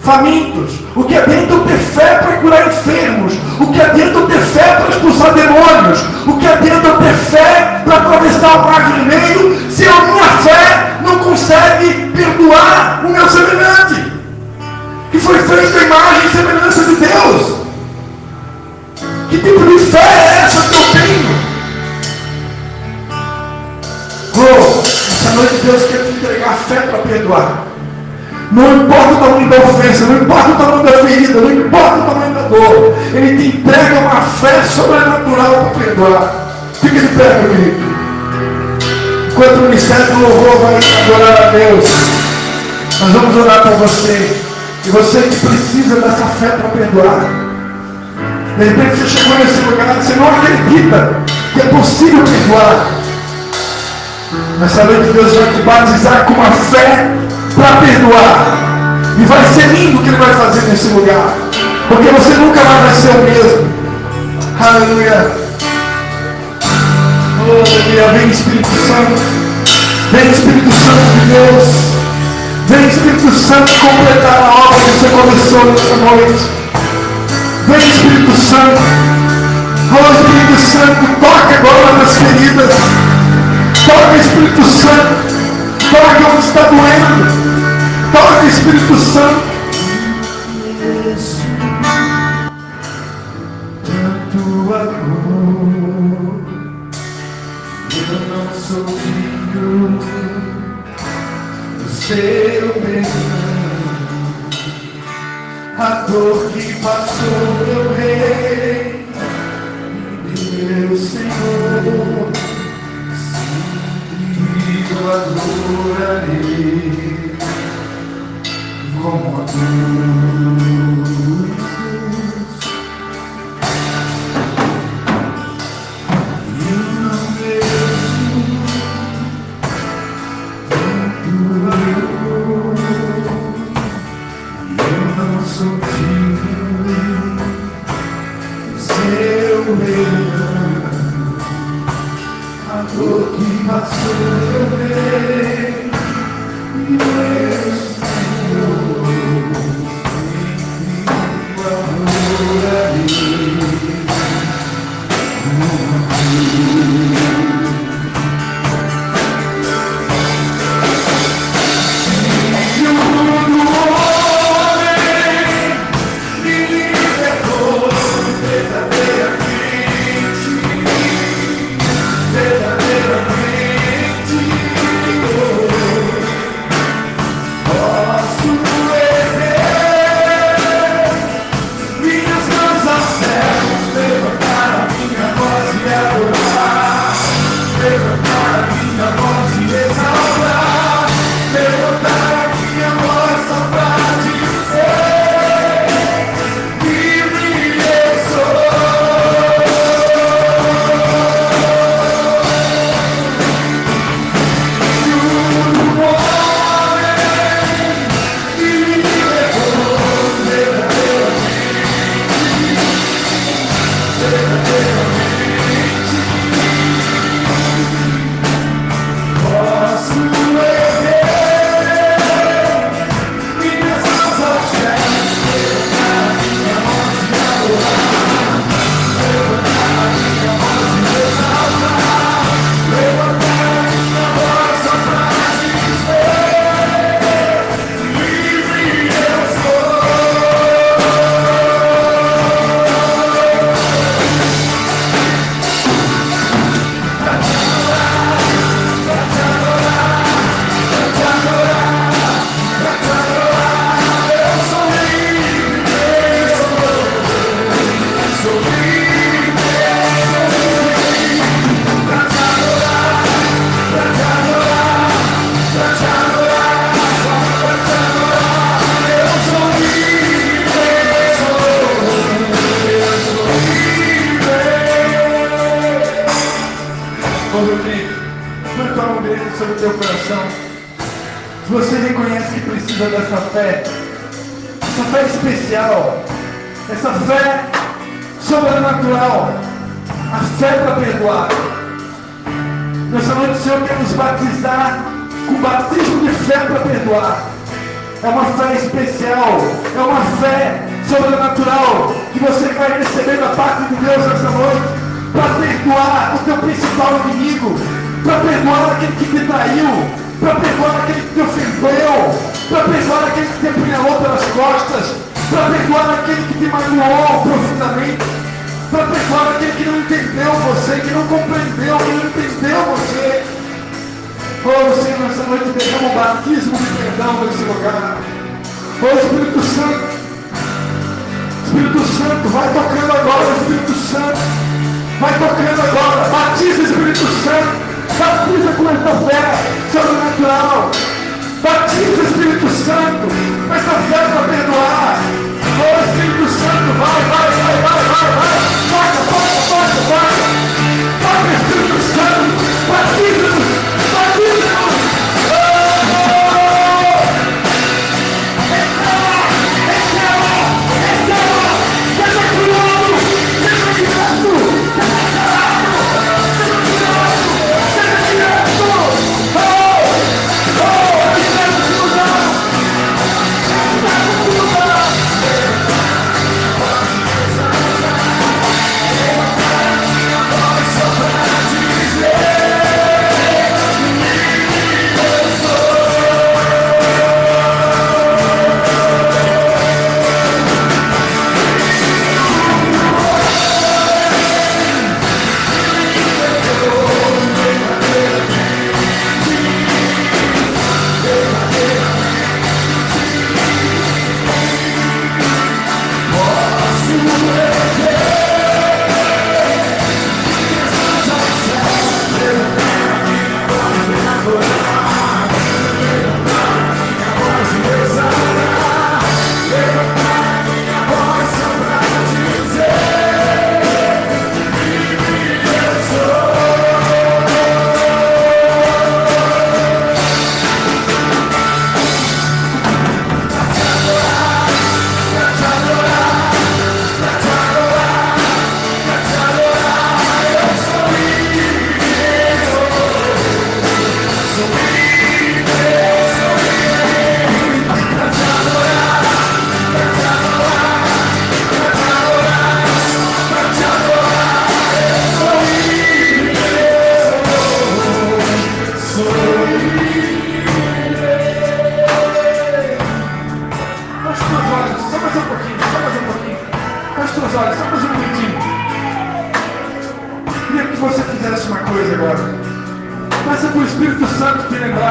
famintos? O que adianta ter fé para curar enfermos? O que adianta ter fé para expulsar demônios? O que adianta ter fé para atravessar o mar vermelho se a minha fé não consegue perdoar o meu semelhante, que foi feito à imagem e semelhança de Deus? Que tipo de fé é essa que eu tenho? Essa noite Deus quer te entregar fé para perdoar. Não importa o tamanho da ofensa, não importa o tamanho da ferida, não importa o tamanho da dor, Ele te entrega uma fé sobrenatural para perdoar. Fica de pé, meu querido. Enquanto o ministério do louvor vai adorar a Deus, nós vamos orar por você. E você que precisa dessa fé para perdoar. De repente você chegou nesse lugar e você não acredita que é possível perdoar. Nessa noite Deus vai te batizar com uma fé para perdoar. E vai ser lindo o que Ele vai fazer nesse lugar. Porque você nunca mais vai ser o mesmo. Aleluia. Oh, aleluia. Vem Espírito Santo. Vem Espírito Santo de Deus. Vem Espírito Santo completar a obra que você começou nessa noite. Vem Espírito Santo. Oh, Espírito Santo, toca agora nas feridas. Toca Espírito Santo. Toca onde está doendo. Toca, Espírito Santo. Tanto amor, eu não sou digno do seu perdão. A dor que passou, meu rei, meu Senhor, sempre o adorarei como a luz. Eu não vejo tanto amor, eu não sou digno do seu perdão. A dor que passou, meu rei, meu Senhor, sempre o adorarei. Sobre o teu coração, se você reconhece que precisa dessa fé especial, essa fé sobrenatural, a fé para perdoar. Nessa noite o Senhor quer nos batizar com o batismo de fé para perdoar. É uma fé especial, é uma fé sobrenatural que você vai receber da parte de Deus essa noite para perdoar o teu principal inimigo, para perdoar aquele que te traiu, para perdoar aquele que te ofendeu, para perdoar aquele que te apunhalou pelas costas, para perdoar aquele que te magoou profundamente, para perdoar aquele que não entendeu você, que não compreendeu, que não entendeu você. Oh Senhor, nessa noite derrama o batismo de perdão nesse lugar. Oh Espírito Santo, vai tocando agora, Espírito Santo, vai tocando agora, batiza Espírito Santo. Batiza com essa fé sobrenatural. Batiza, Espírito Santo, com essa fé para perdoar. Oh, Espírito Santo, vai. Toca, Espírito Santo. Batiza-nos.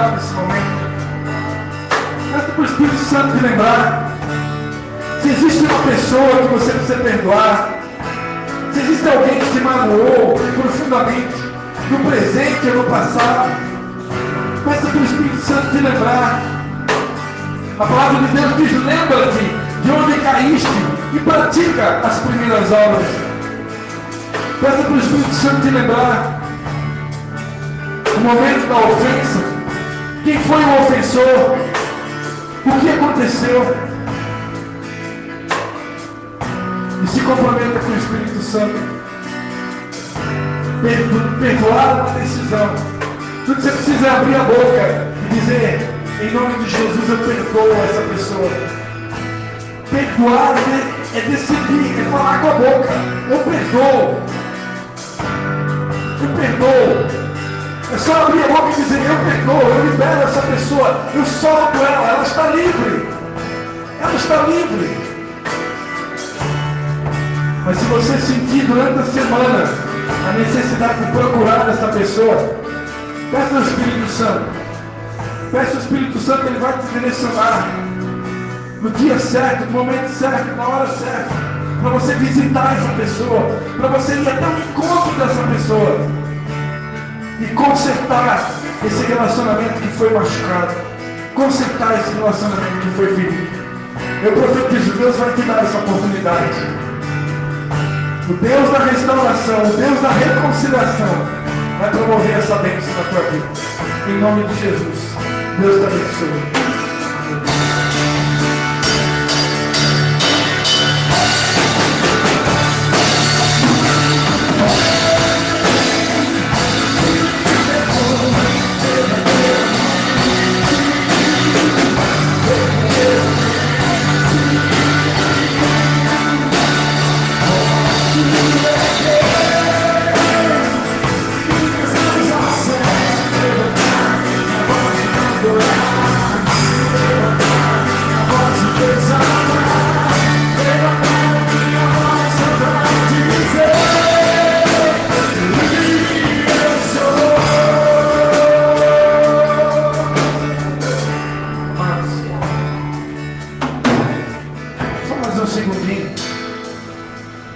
orar nesse momento. Peça para o Espírito Santo te lembrar. Se existe uma pessoa que você precisa perdoar, se existe alguém que te magoou profundamente, no presente ou no passado, peça para o Espírito Santo te lembrar. A palavra de Deus diz: lembra-te de onde caíste e pratica as primeiras obras. Peça para o Espírito Santo te lembrar o momento da ofensa, quem foi o ofensor, o que aconteceu, e se comprometa com o Espírito Santo. Perdoar uma decisão. Tudo que você precisa é abrir a boca e dizer: em nome de Jesus eu perdoo essa pessoa. Perdoar é decidir, é falar com a boca: eu perdoo. Eu perdoo. É só abrir a boca e dizer: eu perdoo, eu libero essa pessoa, eu solto ela, ela está livre. Ela está livre. Mas se você sentir durante a semana a necessidade de procurar essa pessoa, peça ao Espírito Santo. Peça ao Espírito Santo, ele vai te direcionar no dia certo, no momento certo, na hora certa, para você visitar essa pessoa, para você ir até o encontro dessa pessoa e consertar esse relacionamento que foi machucado, consertar esse relacionamento que foi ferido. Eu profetizo: Deus vai te dar essa oportunidade. O Deus da restauração, o Deus da reconciliação vai promover essa bênção na tua vida. Em nome de Jesus. Deus te abençoe.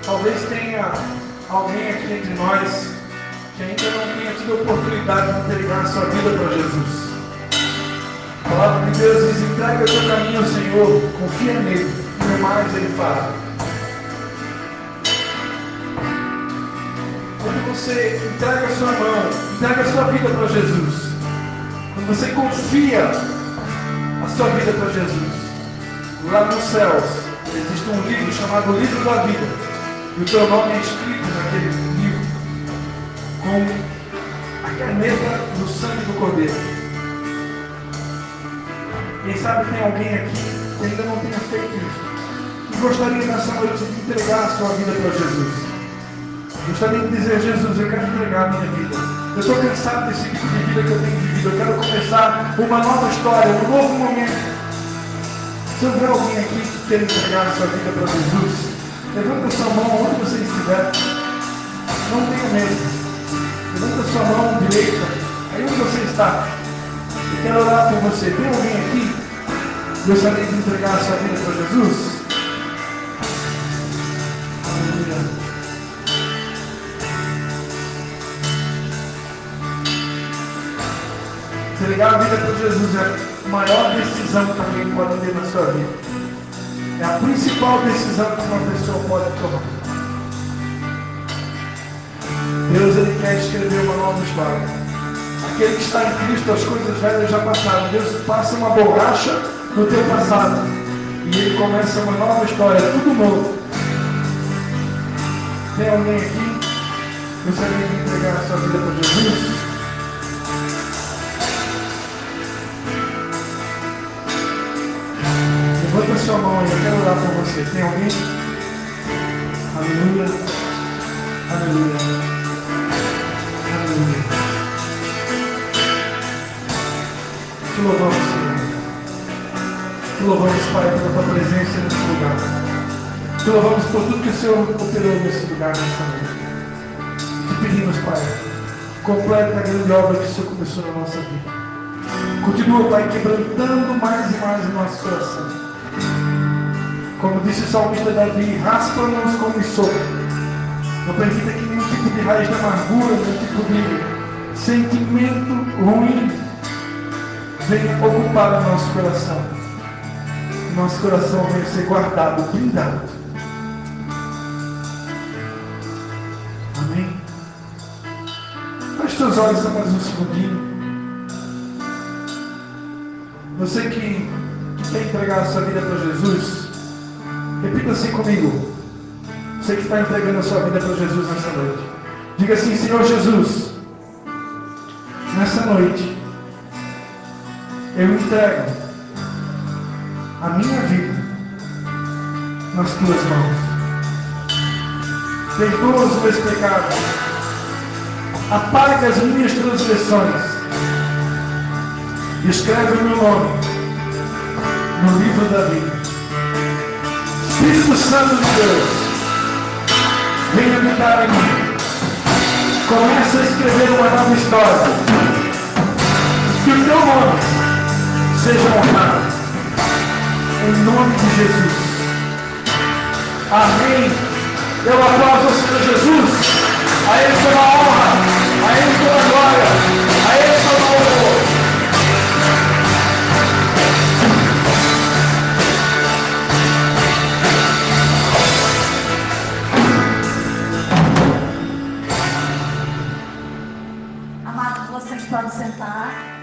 Talvez tenha alguém aqui entre nós que ainda não tenha tido a oportunidade de entregar a sua vida para Jesus. A palavra de Deus diz: entrega o teu caminho ao Senhor, confia nele, e no mais ele fará. Quando você entrega a sua mão, entrega a sua vida para Jesus, quando você confia a sua vida para Jesus, lá nos céus existe um livro chamado Livro da Vida. E o teu nome é escrito naquele livro com a caneta do sangue do Cordeiro. Quem sabe tem alguém aqui que ainda não tenha feito isso, que gostaria nessa noite de entregar a sua vida para Jesus. Gostaria de dizer: Jesus, eu quero entregar a minha vida. Eu estou cansado desse tipo de vida que eu tenho vivido. Eu quero começar uma nova história, um novo momento. Se houver alguém aqui que quer entregar a sua vida para Jesus, levanta a sua mão onde você estiver. Não tenha medo. Levanta a sua mão direita, aí onde você está. Eu quero orar por você. Tem alguém aqui que gostaria de entregar a sua vida para Jesus? Aleluia. Entregar a vida para Jesus é a maior decisão que alguém pode ter na sua vida. É a principal decisão que uma pessoa pode tomar. Deus, ele quer escrever uma nova história. Aquele que está em Cristo, as coisas velhas já passaram. Deus passa uma borracha no teu passado e ele começa uma nova história, tudo novo. Tem alguém aqui que gostaria de entregar a sua vida para Jesus? Levanta a sua mão e eu quero orar por você. Tem alguém? Aleluia. Aleluia. Aleluia. Te louvamos, Senhor. Te louvamos, Pai, pela tua presença nesse lugar. Te louvamos por tudo que o Senhor operou nesse lugar, nessa noite. Te pedimos, Pai, completa a grande obra que o Senhor começou na nossa vida. Continua, Pai, quebrantando mais e mais o nosso coração. Como disse o salmista Davi, raspa-nos como sopa. Não permita que nenhum tipo de raiz de amargura, nenhum tipo de sentimento ruim venha ocupar o nosso coração. Nosso coração venha ser guardado, blindado. Amém? Feche seus olhos só mais um segundinho. Você que quer entregar a sua vida para Jesus, repita assim comigo. Você que está entregando a sua vida para Jesus nessa noite, diga assim: Senhor Jesus, nessa noite eu entrego a minha vida nas tuas mãos. Perdoa os meus pecados, apaga as minhas transgressões e escreve o meu nome no livro da vida. Espírito Santo de Deus, venha habitar em mim. Começa a escrever uma nova história. Que o teu nome seja honrado. Em nome de Jesus. Amém. Eu aplaudo o Senhor Jesus. A Ele toda a honra, a Ele toda a glória, a Ele toda a louvor. Amados, vocês podem sentar.